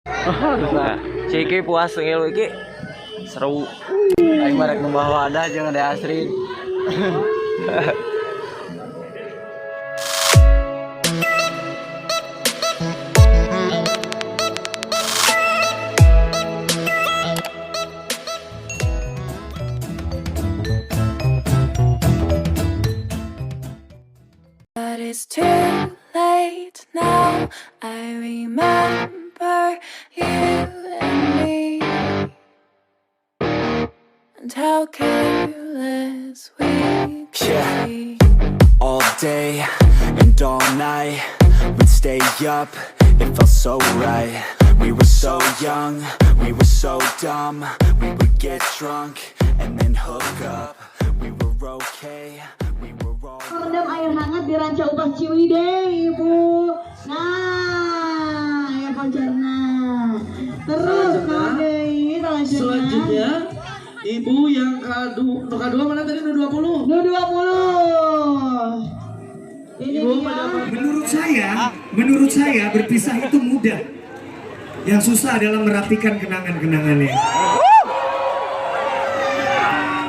Nah, ciki puas ngelu iki seru. Aing barek nembah wadah jeung Ade Asrin. But it's too late now. I remember you and me, and how careless we could Yeah. be. All day and all night, we'd stay up, it felt so right. We were so young, we were so dumb. We would get drunk and then hook up. We were okay, we were all Rendam air hangat di Ranca Ubah Ciwidey, Ibu. Nah, ya pancarna. Terus Selanjutnya ibu yang kedua mana tadi? Nu 20. Nu 20. Ini Ibu dia. Menurut saya berpisah itu mudah. Yang susah adalah merapikan kenangan-kenangannya.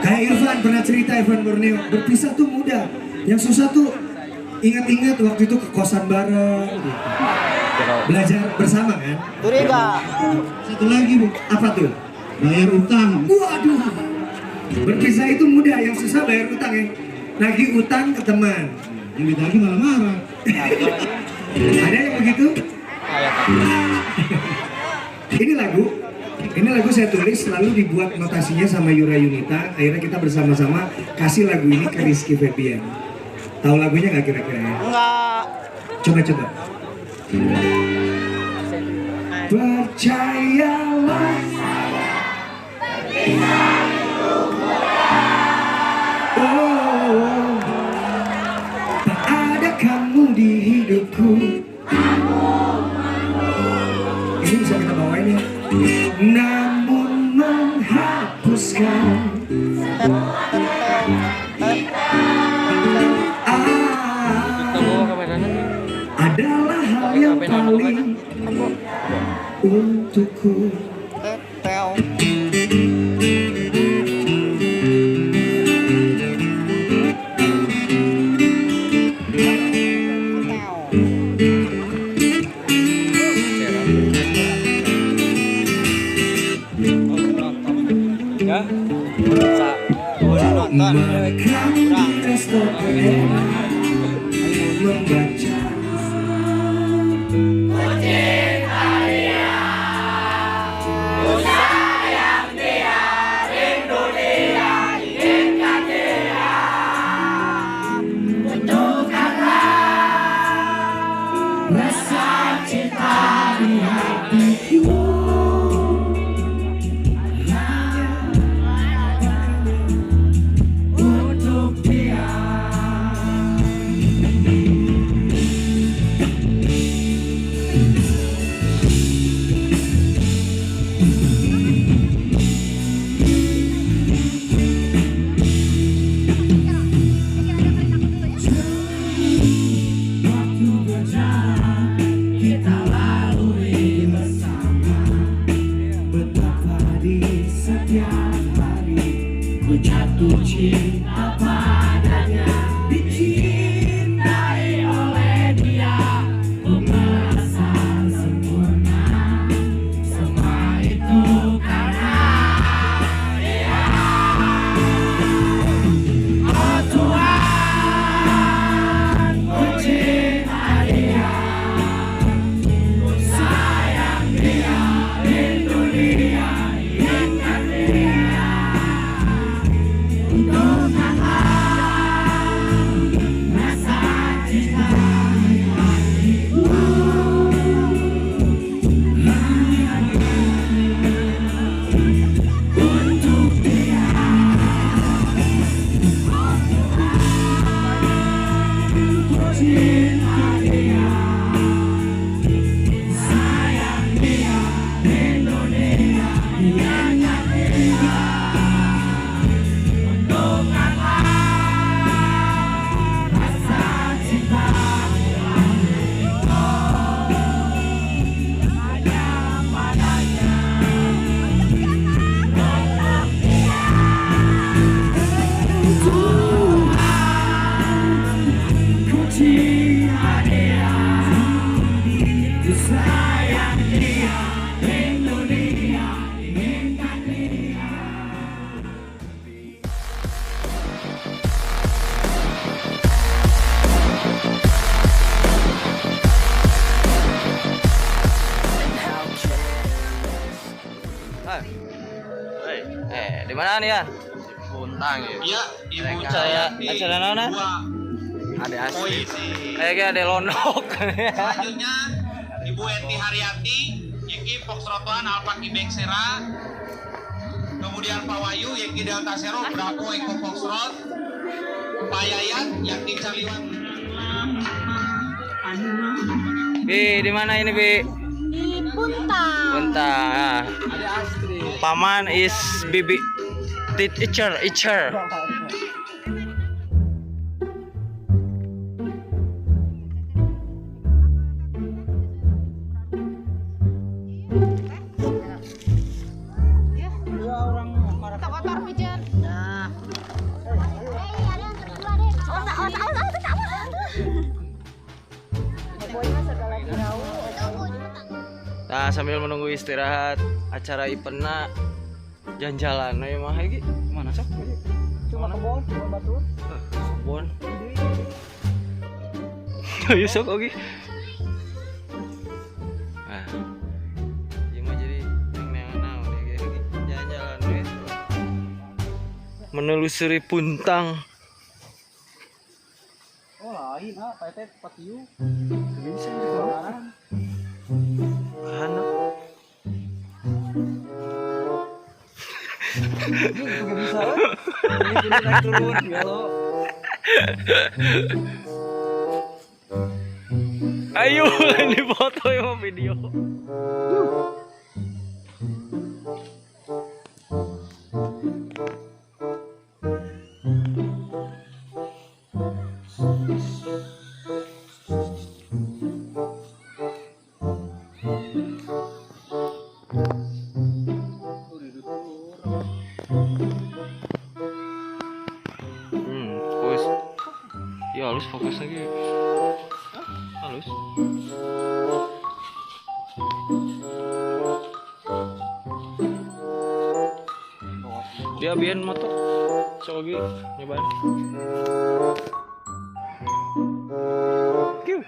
Kayak Irfan pernah cerita, Irfan Borneo, berpisah tuh mudah. Yang susah tuh ingat-ingat waktu itu ke kosan bareng, gitu. Belajar bersama kan. Satu lagi Bu, apa tuh? Bayar utang. Waduh. Berpisah itu mudah, yang susah bayar utang ya. Nagih utang ke teman. Yang ditagih malah marah. Ada yang begitu? Ini lagu saya tulis lalu dibuat notasinya sama Yura Yunita. Akhirnya kita bersama-sama kasih lagu ini ke Rizky Febian. Tahu lagunya nggak kira-kira ya? Enggak. Coba. Percayalah. Oh, tak ada kamu di hidupku. Ini bisa kita bawain ya. Namun menghapuskan adalah hal yang paling untukku. Ya. Nonton. Makan di restoran membaca rasa cinta di hatiku. Untuk dia. Waktu berjalan kita lalui bersama. Betapa di setiap hari ku jatuh cinta padanya. Dicintai oleh dia, ku merasa sempurna. Semua itu karena dia. Oh Tuhan, ku cinta dia, ku sayang dia, rindu dia, ingat dia. Untuk mana nih ya? Buntang ya. Iya, ibu Saya acara nona? Ada asli. Kayaknya ada londok. Selanjutnya Ibu Eti Haryati, Yeki Foxtrotan Alfa Quebec Sera. Kemudian Pak Wayu, Yeki Delta Zero, Bravo Eko Foxtrot. Pak Yayat, Yaki Caliwan. Bi, di mana ini, Bi? Di Puntang. Puntang. Paman is bibi teacher. Nah, sambil menunggu istirahat acara ipena jalan-jalan ya mah iki mana sok cuma kebon cuma batu kebon ayo sok oke nah ini mah jadi neng jalan-jalan we menelusuri Puntang. Oh lain Pak Teh Patiu. Bisa di kelurahan. Juga bisa. Ini naik turun ya lo. Ayo ini foto yang video. Fokus. Ya halus fokus lagi. Halus. Dia biar motor. So lagi nyobain. Kiu.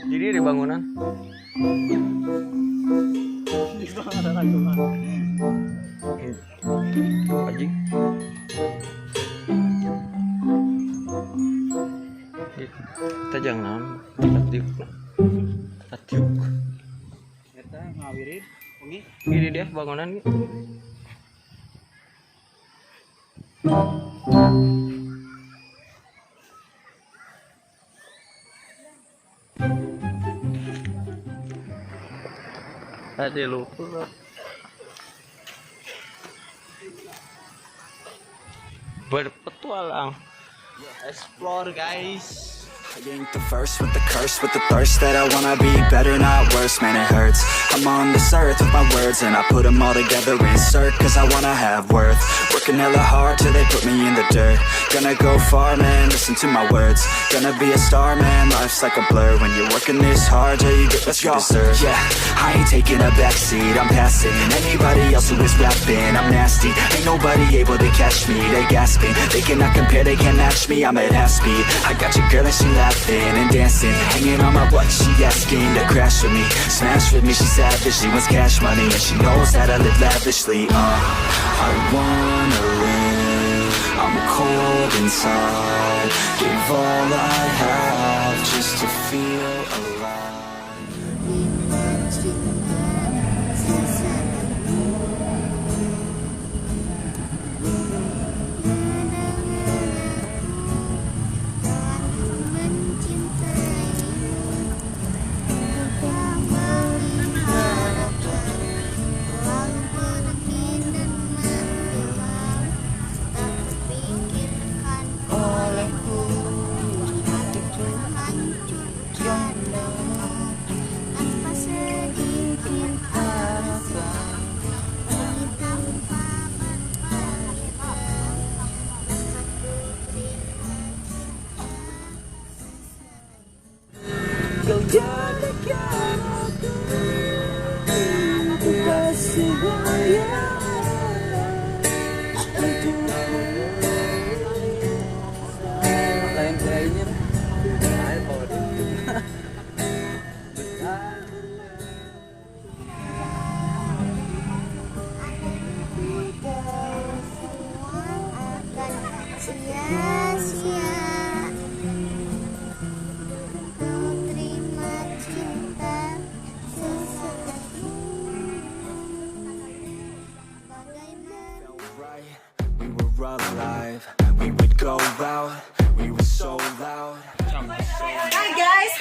Jadi di bangunan. Anjing. Kita jangan katiuk. Eta ngawirin wengi. Ini dia bangunan. Ada lupa. Berpetualang. Explore guys. I ain't the first with the curse, with the thirst that I wanna be better, not worse, man it hurts. I'm on this earth with my words and I put them all together, insert, cause I wanna have worth. Working hella hard till they put me in the dirt. Gonna go far, man, listen to my words. Gonna be a star, man, life's like a blur. When you're working this hard till you get what you deserve. Yeah, I ain't taking a backseat, I'm passing anybody else who is rapping. I'm nasty, ain't nobody able to catch me. They gasping, they cannot compare, they can't match me. I'm at half speed, I got your girl and she laughing and dancing, hanging on my butt, she asking to crash with me, smash with me, she savage, she wants cash money, and she knows that I live lavishly, I wanna live, I'm cold inside, give all I have just to feel alive.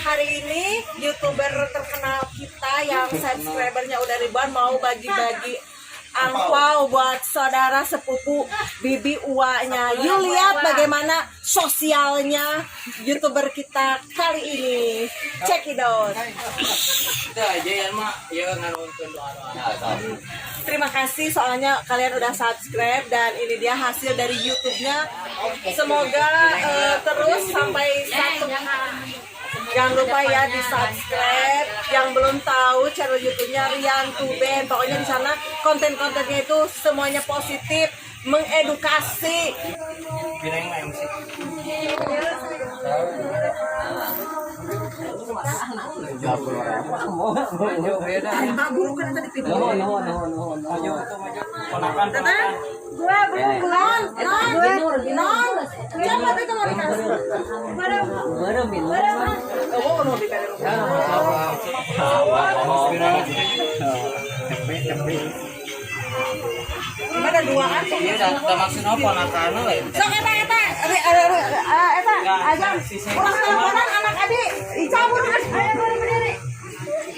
hari ini YouTuber terkenal kita yang subscribernya udah ribuan mau bagi-bagi angpau buat saudara sepupu bibi uanya. You lihat bagaimana sosialnya YouTuber kita kali ini. Check it out. Terima kasih soalnya kalian udah subscribe dan ini dia hasil dari YouTube-nya. Semoga terus sampai 1. Jangan lupa ya di subscribe. Yang belum tahu channel YouTube-nya Rian Tuben. Pokoknya di sana konten-kontennya itu semuanya positif, mengedukasi. Ada duaan sih. Udah maksud apa nakana we? Sok eta aja. Urang teleponan anak adik. Dicabut aya berdiri.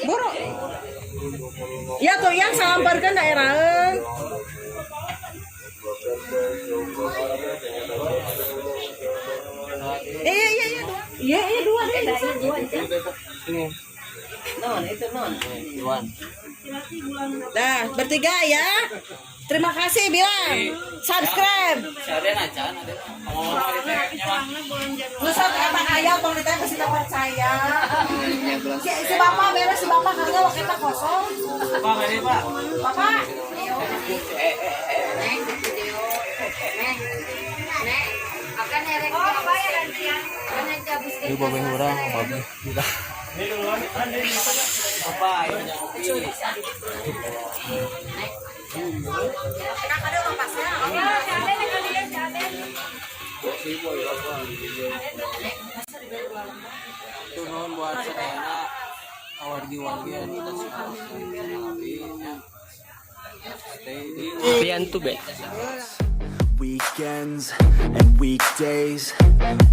Buru. Ya tuh yang sambarkan daerah. Iya dua deh. Ini. Duan. Nah, bertiga ya. Terima kasih bilang. Subscribe. Terus apa ayam bang ditanya pasti tak percaya. Si bapak beres si bapak karena waktu kita kosong. Bapak. Ini babe urang, babe. Apa ini? Enak ada lepasnya. Turun buat saya wargi-wargian kita Rian Tuben. Weekends and weekdays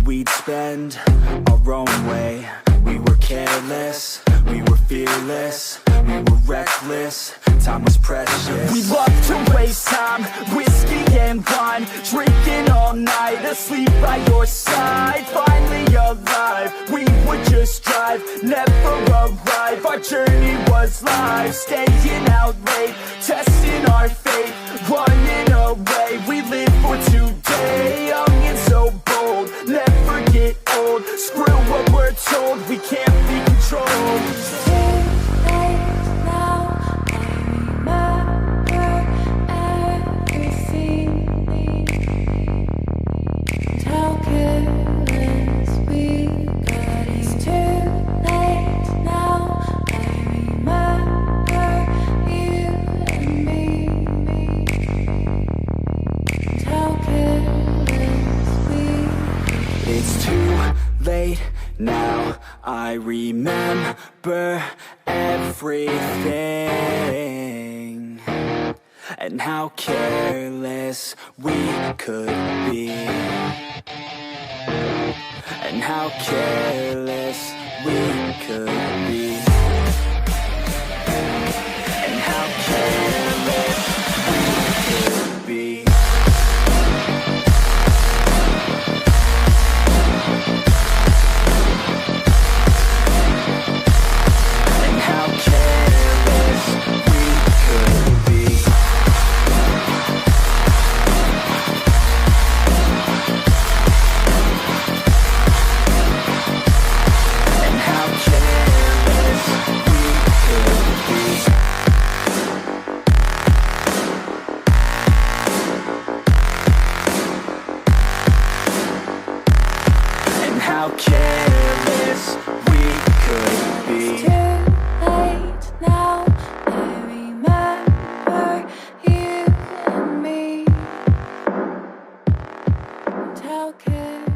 we'd spend our own way. We were careless, we were fearless, we were reckless, time was precious. We loved to waste time, whiskey and wine, drinking all night, asleep by your side. Finally alive, we would just drive, never arrive. Our journey was life, staying out late, testing our fate, running away. We live for today, young and so bold, never get old. Screw what we're told, we can't be controlled. Now I remember everything and how careless we could be, and how careless we could be, and how careless we could be. How careless we could be. It's too late now. I remember you and me. And how careless